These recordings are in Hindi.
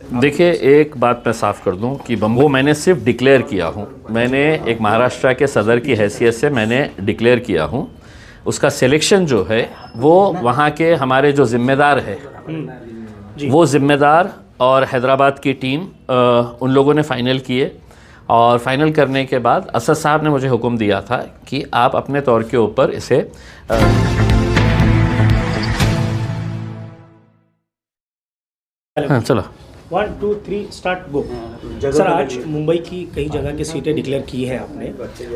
देखिए, एक बात मैं साफ़ कर दूं कि वो मैंने सिर्फ डिक्लेयर किया हूं। मैंने एक महाराष्ट्र के सदर की हैसियत से मैंने डिक्लेयर किया हूं। उसका सिलेक्शन जो है वो वहां के हमारे जो ज़िम्मेदार है वो ज़िम्मेदार और हैदराबाद की टीम उन लोगों ने फ़ाइनल किए। और फाइनल करने के बाद असद साहब ने मुझे हुक्म दिया था कि आप अपने तौर के ऊपर इसे चलो 1 2 3 स्टार्ट गो। सर, आज मुंबई की कई जगह की सीटें डिक्लेयर की है आपने,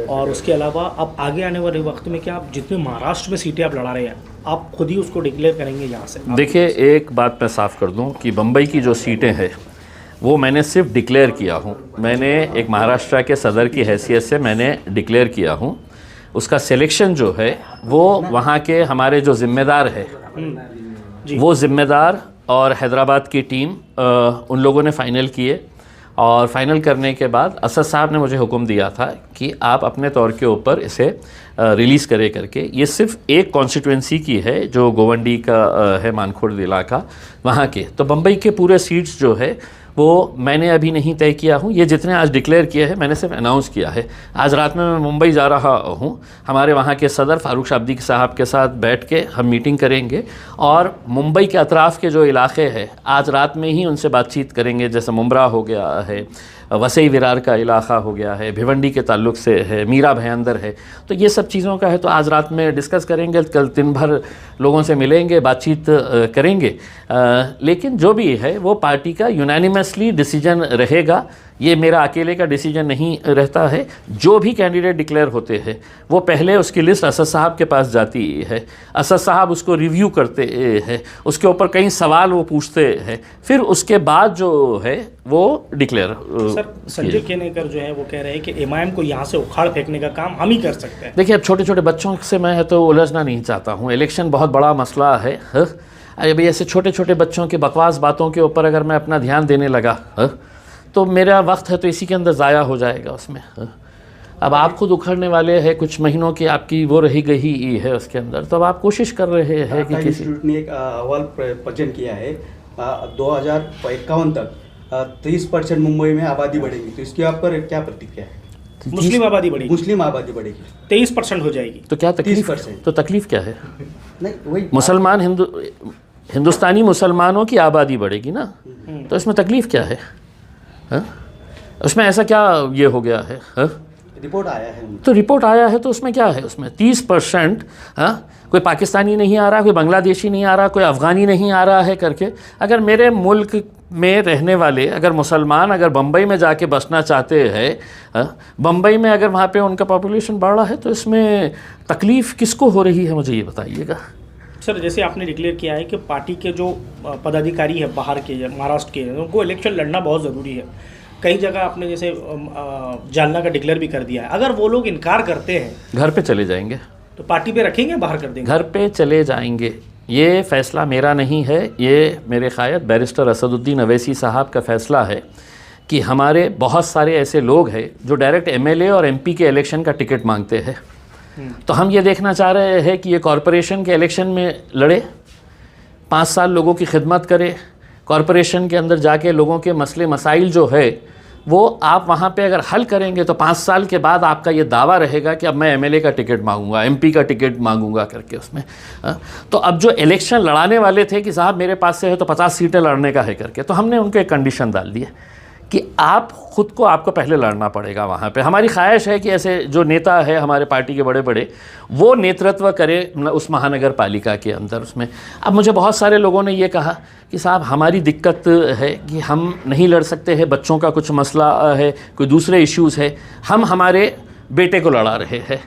और उसके अलावा अब आगे आने वाले वक्त में क्या आप जितने महाराष्ट्र में सीटें आप लड़ा रहे हैं आप खुद ही उसको डिक्लेयर करेंगे यहाँ से? देखिए, एक बात मैं साफ़ कर दूं कि मुंबई की जो सीटें हैं वो मैंने सिर्फ डिक्लेयर किया हूँ। मैंने एक महाराष्ट्र के सदर की हैसियत से मैंने डिक्लेयर किया हूँ। उसका सिलेक्शन जो है वो वहाँ के हमारे जो ज़िम्मेदार है वो ज़िम्मेदार और हैदराबाद की टीम उन लोगों ने फ़ाइनल किए। और फाइनल करने के बाद असद साहब ने मुझे हुक्म दिया था कि आप अपने तौर के ऊपर इसे रिलीज़ करे करके। ये सिर्फ एक कॉन्स्टिट्यूंसी की है जो गोवंडी का है, मानखुर्द इलाका वहाँ के। तो मुंबई के पूरे सीट्स जो है वो मैंने अभी नहीं तय किया हूँ। ये जितने आज डिक्लेयर किए हैं मैंने सिर्फ अनाउंस किया है। आज रात में मैं मुंबई जा रहा हूँ। हमारे वहाँ के सदर फारूक शाब्दी साहब के साथ बैठ के हम मीटिंग करेंगे और मुंबई के अतराफ़ के जो इलाके हैं आज रात में ही उनसे बातचीत करेंगे। जैसे मुंब्रा हो गया है, वसई विरार का इलाका हो गया है, भिवंडी के ताल्लुक से है, मीरा भयंदर है। तो ये सब चीज़ों का है। तो आज रात में डिस्कस करेंगे, कल दिन भर लोगों से मिलेंगे, बातचीत करेंगे। लेकिन जो भी है वो पार्टी का यूनानिमसली डिसीजन रहेगा। ये मेरा अकेले का डिसीजन नहीं रहता है। जो भी कैंडिडेट डिक्लेयर होते हैं वो पहले उसकी लिस्ट असद साहब के पास जाती है। असद साहब उसको रिव्यू करते हैं, उसके ऊपर कई सवाल वो पूछते हैं, फिर उसके बाद जो है वो डिक्लेयर। सर, संजय केनेकर जो है वो कह रहे हैं कि एमआईएम को यहाँ से उखाड़ फेंकने का काम हम ही कर सकते हैं। देखिए, अब छोटे छोटे बच्चों से मैं तो उलझना नहीं चाहता हूँ। इलेक्शन बहुत बड़ा मसला है। अभी ऐसे छोटे छोटे बच्चों की बकवास बातों के ऊपर अगर मैं अपना ध्यान देने लगा तो मेरा वक्त है तो इसी के अंदर ज़ाया हो जाएगा उसमें। अब आप खुद उखड़ने वाले हैं, कुछ महीनों की आपकी वो रही गई है उसके अंदर। तो अब आप कोशिश कर रहे हैं कि किसी ने एक अहवाल प्रचन किया है 2051 तक 30% मुंबई में आबादी बढ़ेगी। तो इसकी आप पर क्या प्रतिक्रिया है? मुस्लिम आबादी बढ़ेगी। मुस्लिम आबादी बढ़ेगी 23% हो जाएगी। तो क्या तकलीफ? 30%। तो तकलीफ क्या है? नहीं, वही मुसलमान हिंदुस्तानी मुसलमानों की आबादी बढ़ेगी ना, तो इसमें तकलीफ क्या है? उसमें ऐसा क्या ये हो गया है? रिपोर्ट आया है तो रिपोर्ट आया है तो उसमें क्या है? उसमें 30% कोई पाकिस्तानी नहीं आ रहा, कोई बांग्लादेशी नहीं आ रहा, कोई अफ़गानी नहीं आ रहा है करके। अगर मेरे मुल्क में रहने वाले अगर मुसलमान अगर बम्बई में जाके बसना चाहते हैं, बम्बई में अगर वहाँ पे उनका पॉपुलेशन बढ़ रहा है, तो इसमें तकलीफ़ किसको हो रही है मुझे ये बताइएगा। सर, जैसे आपने डिक्लेयर किया है कि पार्टी के जो पदाधिकारी है बाहर के या महाराष्ट्र के, उनको इलेक्शन लड़ना बहुत ज़रूरी है। कई जगह आपने जैसे जालना का डिक्लेयर भी कर दिया है। अगर वो लोग इनकार करते हैं, घर पे चले जाएंगे। तो पार्टी पे रखेंगे, बाहर कर देंगे? घर पे चले जाएंगे। ये फ़ैसला मेरा नहीं है, ये मेरे क़ायद बैरिस्टर असदुद्दीन अवैसी साहब का फ़ैसला है कि हमारे बहुत सारे ऐसे लोग हैं जो डायरेक्ट एमएलए और एमपी के इलेक्शन का टिकट मांगते हैं। तो हम ये देखना चाह रहे हैं कि ये कॉरपोरेशन के इलेक्शन में लड़े, 5 साल लोगों की खिदमत करे, कॉरपोरेशन के अंदर जाके लोगों के मसले मसाइल जो है वो आप वहाँ पे अगर हल करेंगे तो 5 साल के बाद आपका ये दावा रहेगा कि अब मैं एमएलए का टिकट मांगूंगा, एमपी का टिकट मांगूंगा करके उसमें। तो अब जो इलेक्शन लड़ाने वाले थे कि साहब मेरे पास से है तो 50 सीटें लड़ने का है करके, तो हमने उनको एक कंडीशन डाल दी है कि आप ख़ुद को आपको पहले लड़ना पड़ेगा वहाँ पे। हमारी ख्वाहिश है कि ऐसे जो नेता है हमारे पार्टी के बड़े बड़े वो नेतृत्व करे उस महानगर पालिका के अंदर उसमें। अब मुझे बहुत सारे लोगों ने ये कहा कि साहब हमारी दिक्कत है कि हम नहीं लड़ सकते हैं, बच्चों का कुछ मसला है, कोई दूसरे इश्यूज़ है, हम हमारे बेटे को लड़ा रहे हैं।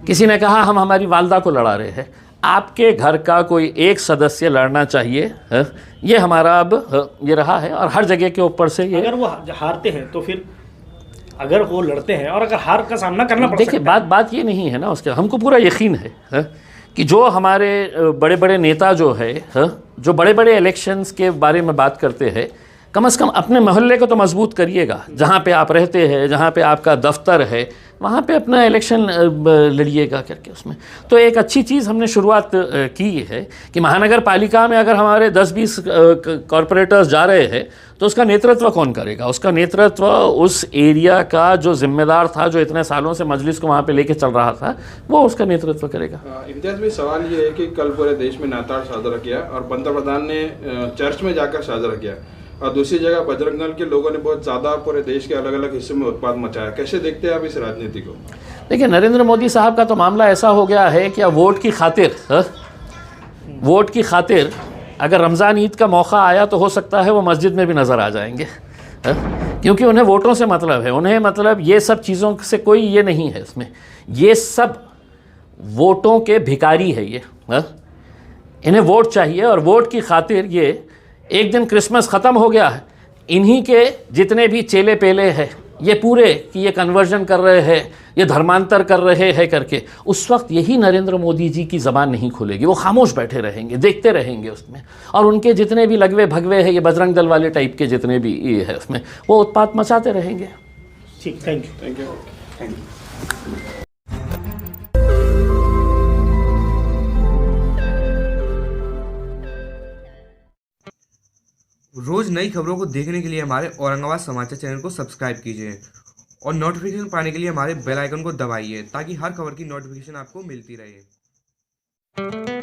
किसी ने कहा हम हमारी वालदा को लड़ा रहे हैं। आपके घर का कोई एक सदस्य लड़ना चाहिए, ये हमारा अब ये रहा है। और हर जगह के ऊपर से ये, अगर वो हारते हैं तो फिर अगर वो लड़ते हैं और अगर हार का सामना करना पड़ देखिए, बात ये नहीं है ना उसके। हमको पूरा यकीन है कि जो हमारे बड़े बड़े नेता जो है जो बड़े बड़े इलेक्शंस के बारे में बात करते हैं, कम से कम अपने मोहल्ले को तो मजबूत करिएगा। जहाँ पे आप रहते हैं, जहाँ पे आपका दफ्तर है, वहाँ पे अपना इलेक्शन लड़िएगा करके उसमें। तो एक अच्छी चीज़ हमने शुरुआत की है कि महानगर पालिका में अगर हमारे 10-20 कॉरपोरेटर्स जा रहे हैं तो उसका नेतृत्व कौन करेगा? उसका नेतृत्व उस एरिया का जो जिम्मेदार था, जो इतने सालों से मजलिस को वहाँ पे लेके चल रहा था, वो उसका नेतृत्व करेगा। इम्तियाज़ भाई, सवाल ये है कि कल पूरे देश में नाताल साजरा किया और पंतप्रधान ने चर्च में जाकर साजरा किया, और दूसरी जगह बजरंग दल के लोगों ने बहुत ज़्यादा पूरे देश के अलग अलग हिस्सों में उत्पाद मचाया। कैसे देखते हैं आप इस राजनीति को? देखिए, नरेंद्र मोदी साहब का तो मामला ऐसा हो गया है कि वोट की खातिर अगर रमज़ान ईद का मौका आया तो हो सकता है वो मस्जिद में भी नज़र आ जाएंगे, क्योंकि उन्हें वोटों से मतलब है। उन्हें मतलब ये सब चीज़ों से कोई ये नहीं है इसमें, ये सब वोटों के भिखारी है ये। इन्हें वोट चाहिए और वोट की खातिर ये एक दिन क्रिसमस ख़त्म हो गया है, इन्हीं के जितने भी चेले पेले हैं ये पूरे कि ये कन्वर्जन कर रहे हैं, ये धर्मांतर कर रहे हैं करके, उस वक्त यही नरेंद्र मोदी जी की ज़बान नहीं खुलेगी। वो खामोश बैठे रहेंगे, देखते रहेंगे उसमें, और उनके जितने भी लगवे भगवे हैं, ये बजरंग दल वाले टाइप के जितने भी ये है उसमें, वो उत्पात मचाते रहेंगे। ठीक, thank you. Thank you. Thank you. रोज नई खबरों को देखने के लिए हमारे औरंगाबाद समाचार चैनल को सब्सक्राइब कीजिए और नोटिफिकेशन पाने के लिए हमारे बेल आइकन को दबाइए ताकि हर खबर की नोटिफिकेशन आपको मिलती रहे।